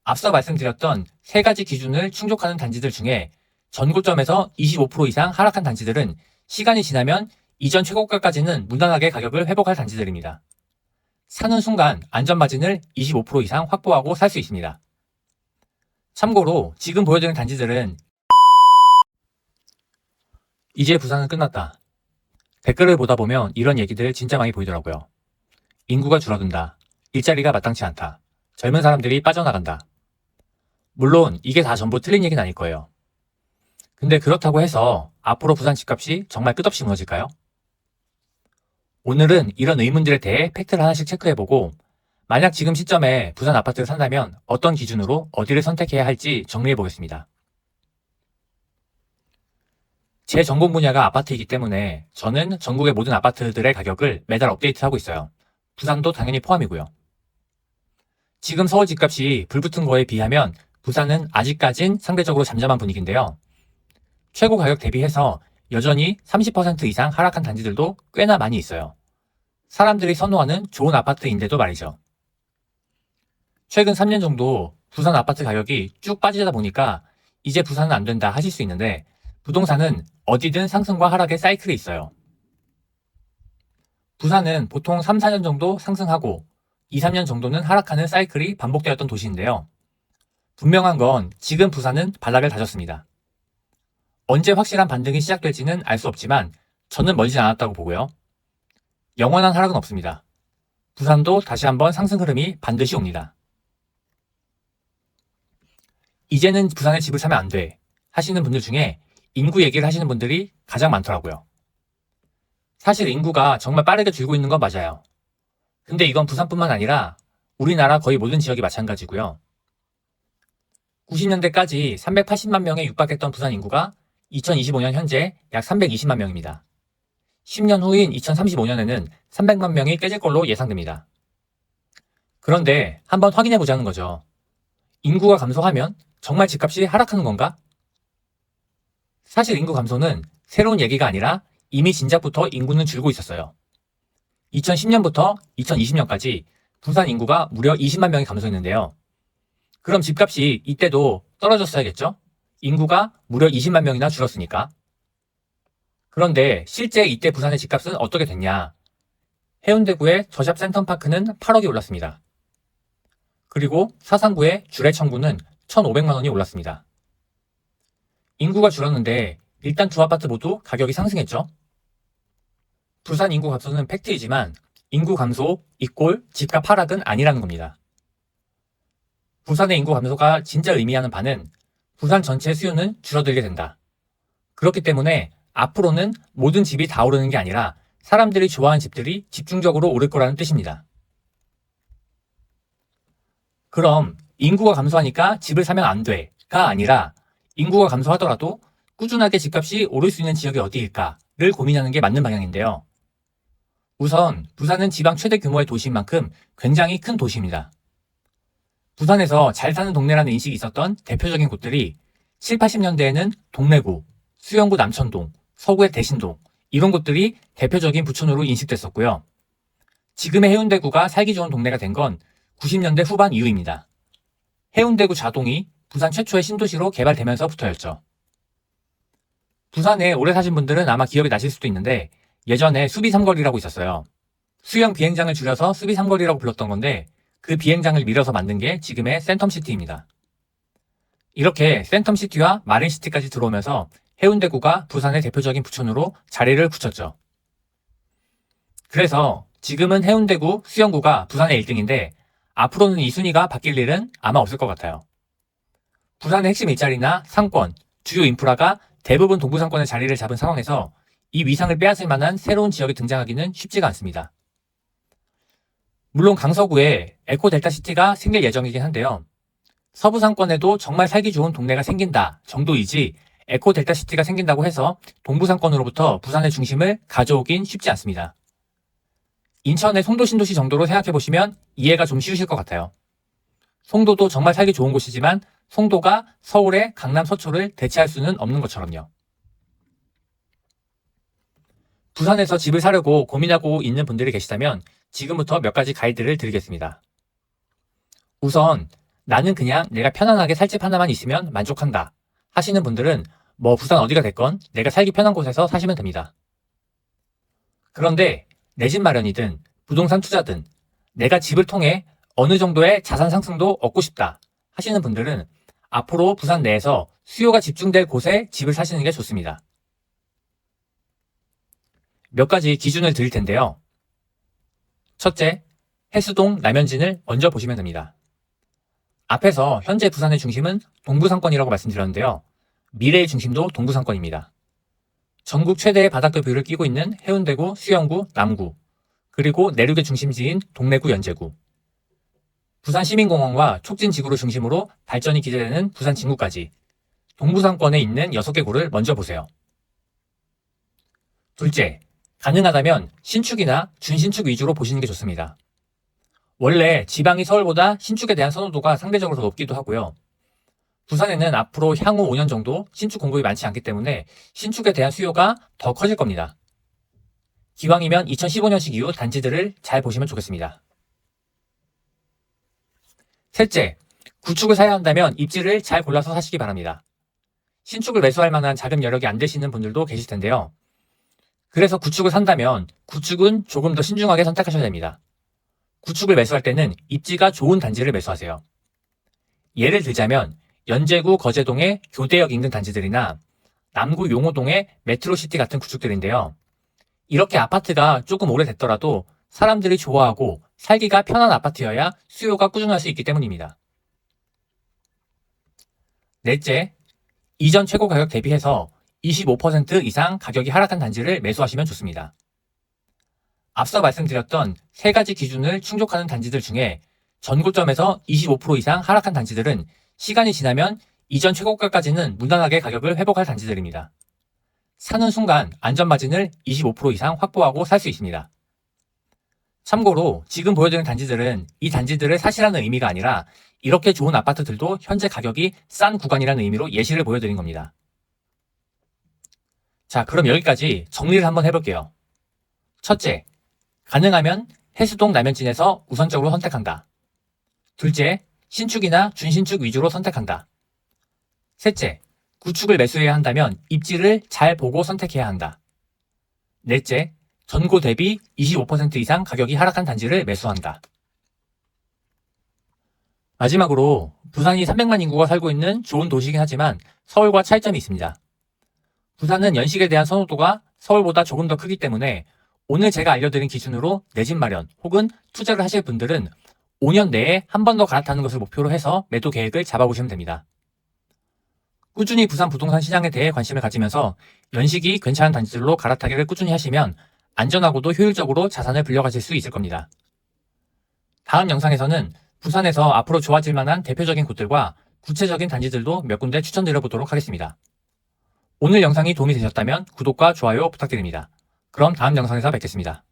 앞서 말씀드렸던 세 가지 기준을 충족하는 단지들 중에 전고점에서 25% 이상 하락한 단지들은 시간이 지나면 이전 최고가까지는 무난하게 가격을 회복할 단지들입니다. 사는 순간 안전마진을 25% 이상 확보하고 살 수 있습니다. 참고로 지금 보여드린 단지들은 이제 부산은 끝났다. 댓글을 보다 보면 이런 얘기들 진짜 많이 보이더라고요. 인구가 줄어든다. 일자리가 마땅치 않다. 젊은 사람들이 빠져나간다. 물론 이게 다 전부 틀린 얘기는 아닐 거예요. 근데 그렇다고 해서 앞으로 부산 집값이 정말 끝없이 무너질까요? 오늘은 이런 의문들에 대해 팩트를 하나씩 체크해보고 만약 지금 시점에 부산 아파트를 산다면 어떤 기준으로 어디를 선택해야 할지 정리해보겠습니다. 제 전공 분야가 아파트이기 때문에 저는 전국의 모든 아파트들의 가격을 매달 업데이트하고 있어요. 부산도 당연히 포함이고요. 지금 서울 집값이 불붙은 거에 비하면 부산은 아직까진 상대적으로 잠잠한 분위기인데요. 최고 가격 대비해서 여전히 30% 이상 하락한 단지들도 꽤나 많이 있어요. 사람들이 선호하는 좋은 아파트인데도 말이죠. 최근 3년 정도 부산 아파트 가격이 쭉 빠지다 보니까 이제 부산은 안 된다 하실 수 있는데 부동산은 어디든 상승과 하락의 사이클이 있어요. 부산은 보통 3, 4년 정도 상승하고 2, 3년 정도는 하락하는 사이클이 반복되었던 도시인데요. 분명한 건 지금 부산은 바닥을 다졌습니다. 언제 확실한 반등이 시작될지는 알 수 없지만 저는 멀지 않았다고 보고요. 영원한 하락은 없습니다. 부산도 다시 한번 상승 흐름이 반드시 옵니다. 이제는 부산에 집을 사면 안 돼 하시는 분들 중에 인구 얘기를 하시는 분들이 가장 많더라고요. 사실 인구가 정말 빠르게 줄고 있는 건 맞아요. 근데 이건 부산뿐만 아니라 우리나라 거의 모든 지역이 마찬가지고요. 90년대까지 380만 명에 육박했던 부산 인구가 2025년 현재 약 320만 명입니다. 10년 후인 2035년에는 300만 명이 깨질 걸로 예상됩니다. 그런데 한번 확인해 보자는 거죠. 인구가 감소하면 정말 집값이 하락하는 건가? 사실 인구 감소는 새로운 얘기가 아니라 이미 진작부터 인구는 줄고 있었어요. 2010년부터 2020년까지 부산 인구가 무려 20만 명이 감소했는데요. 그럼 집값이 이때도 떨어졌어야겠죠? 인구가 무려 20만 명이나 줄었으니까. 그런데 실제 이때 부산의 집값은 어떻게 됐냐? 해운대구의 저샵 센텀파크는 8억이 올랐습니다. 그리고 사상구의 주례청구는 1,500만 원이 올랐습니다. 인구가 줄었는데 일단 두 아파트 모두 가격이 상승했죠? 부산 인구 감소는 팩트이지만 인구 감소 이꼴 집값 하락은 아니라는 겁니다. 부산의 인구 감소가 진짜 의미하는 바는 부산 전체 수요는 줄어들게 된다. 그렇기 때문에 앞으로는 모든 집이 다 오르는 게 아니라 사람들이 좋아하는 집들이 집중적으로 오를 거라는 뜻입니다. 그럼 인구가 감소하니까 집을 사면 안 돼가 아니라 인구가 감소하더라도 꾸준하게 집값이 오를 수 있는 지역이 어디일까를 고민하는 게 맞는 방향인데요. 우선 부산은 지방 최대 규모의 도시인 만큼 굉장히 큰 도시입니다. 부산에서 잘 사는 동네라는 인식이 있었던 대표적인 곳들이 7, 80년대에는 동래구, 수영구 남천동, 서구의 대신동 이런 곳들이 대표적인 부촌으로 인식됐었고요. 지금의 해운대구가 살기 좋은 동네가 된 건 90년대 후반 이후입니다. 해운대구 좌동이 부산 최초의 신도시로 개발되면서부터였죠. 부산에 오래 사신 분들은 아마 기억이 나실 수도 있는데 예전에 수비삼거리라고 있었어요. 수영 비행장을 줄여서 수비삼거리라고 불렀던 건데 그 비행장을 밀어서 만든 게 지금의 센텀시티입니다. 이렇게 센텀시티와 마린시티까지 들어오면서 해운대구가 부산의 대표적인 부촌으로 자리를 굳혔죠. 그래서 지금은 해운대구, 수영구가 부산의 1등인데 앞으로는 이 순위가 바뀔 일은 아마 없을 것 같아요. 부산의 핵심 일자리나 상권, 주요 인프라가 대부분 동부 상권의 자리를 잡은 상황에서 이 위상을 빼앗을 만한 새로운 지역이 등장하기는 쉽지가 않습니다. 물론 강서구에 에코델타시티가 생길 예정이긴 한데요. 서부 상권에도 정말 살기 좋은 동네가 생긴다 정도이지 에코델타시티가 생긴다고 해서 동부 상권으로부터 부산의 중심을 가져오긴 쉽지 않습니다. 인천의 송도 신도시 정도로 생각해보시면 이해가 좀 쉬우실 것 같아요. 송도도 정말 살기 좋은 곳이지만 송도가 서울의 강남 서초를 대체할 수는 없는 것처럼요. 부산에서 집을 사려고 고민하고 있는 분들이 계시다면 지금부터 몇 가지 가이드를 드리겠습니다. 우선 나는 그냥 내가 편안하게 살 집 하나만 있으면 만족한다 하시는 분들은 뭐 부산 어디가 됐건 내가 살기 편한 곳에서 사시면 됩니다. 그런데 내 집 마련이든 부동산 투자든 내가 집을 통해 어느 정도의 자산 상승도 얻고 싶다 하시는 분들은 앞으로 부산 내에서 수요가 집중될 곳에 집을 사시는 게 좋습니다. 몇 가지 기준을 드릴 텐데요. 첫째, 해수동 남현진을 먼저 보시면 됩니다. 앞에서 현재 부산의 중심은 동부상권이라고 말씀드렸는데요. 미래의 중심도 동부상권입니다. 전국 최대의 바닷가 뷰를 끼고 있는 해운대구, 수영구, 남구, 그리고 내륙의 중심지인 동래구, 연제구, 부산시민공원과 촉진지구를 중심으로 발전이 기대되는 부산 진구까지 동부상권에 있는 6개 구를 먼저 보세요. 둘째, 가능하다면 신축이나 준신축 위주로 보시는 게 좋습니다. 원래 지방이 서울보다 신축에 대한 선호도가 상대적으로 더 높기도 하고요. 부산에는 앞으로 향후 5년 정도 신축 공급이 많지 않기 때문에 신축에 대한 수요가 더 커질 겁니다. 기왕이면 2015년식 이후 단지들을 잘 보시면 좋겠습니다. 셋째, 구축을 사야 한다면 입지를 잘 골라서 사시기 바랍니다. 신축을 매수할 만한 자금 여력이 안 되시는 분들도 계실 텐데요. 그래서 구축을 산다면 구축은 조금 더 신중하게 선택하셔야 됩니다. 구축을 매수할 때는 입지가 좋은 단지를 매수하세요. 예를 들자면 연제구 거제동의 교대역 인근 단지들이나 남구 용호동의 메트로시티 같은 구축들인데요. 이렇게 아파트가 조금 오래됐더라도 사람들이 좋아하고 살기가 편한 아파트여야 수요가 꾸준할 수 있기 때문입니다. 넷째, 이전 최고 가격 대비해서 25% 이상 가격이 하락한 단지를 매수하시면 좋습니다. 앞서 말씀드렸던 3가지 기준을 충족하는 단지들 중에 전고점에서 25% 이상 하락한 단지들은 시간이 지나면 이전 최고가까지는 무난하게 가격을 회복할 단지들입니다. 사는 순간 안전마진을 25% 이상 확보하고 살 수 있습니다. 참고로 지금 보여드린 단지들은 이 단지들을 사시라는 의미가 아니라 이렇게 좋은 아파트들도 현재 가격이 싼 구간이라는 의미로 예시를 보여드린 겁니다. 자, 그럼 여기까지 정리를 한번 해볼게요. 첫째, 가능하면 해수동 남현진에서 우선적으로 선택한다. 둘째, 신축이나 준신축 위주로 선택한다. 셋째, 구축을 매수해야 한다면 입지를 잘 보고 선택해야 한다. 넷째, 전고 대비 25% 이상 가격이 하락한 단지를 매수한다. 마지막으로 부산이 300만 인구가 살고 있는 좋은 도시이긴 하지만 서울과 차이점이 있습니다. 부산은 연식에 대한 선호도가 서울보다 조금 더 크기 때문에 오늘 제가 알려드린 기준으로 내 집 마련 혹은 투자를 하실 분들은 5년 내에 한 번 더 갈아타는 것을 목표로 해서 매도 계획을 잡아보시면 됩니다. 꾸준히 부산 부동산 시장에 대해 관심을 가지면서 연식이 괜찮은 단지들로 갈아타기를 꾸준히 하시면 안전하고도 효율적으로 자산을 불려가실 수 있을 겁니다. 다음 영상에서는 부산에서 앞으로 좋아질 만한 대표적인 곳들과 구체적인 단지들도 몇 군데 추천드려보도록 하겠습니다. 오늘 영상이 도움이 되셨다면 구독과 좋아요 부탁드립니다. 그럼 다음 영상에서 뵙겠습니다.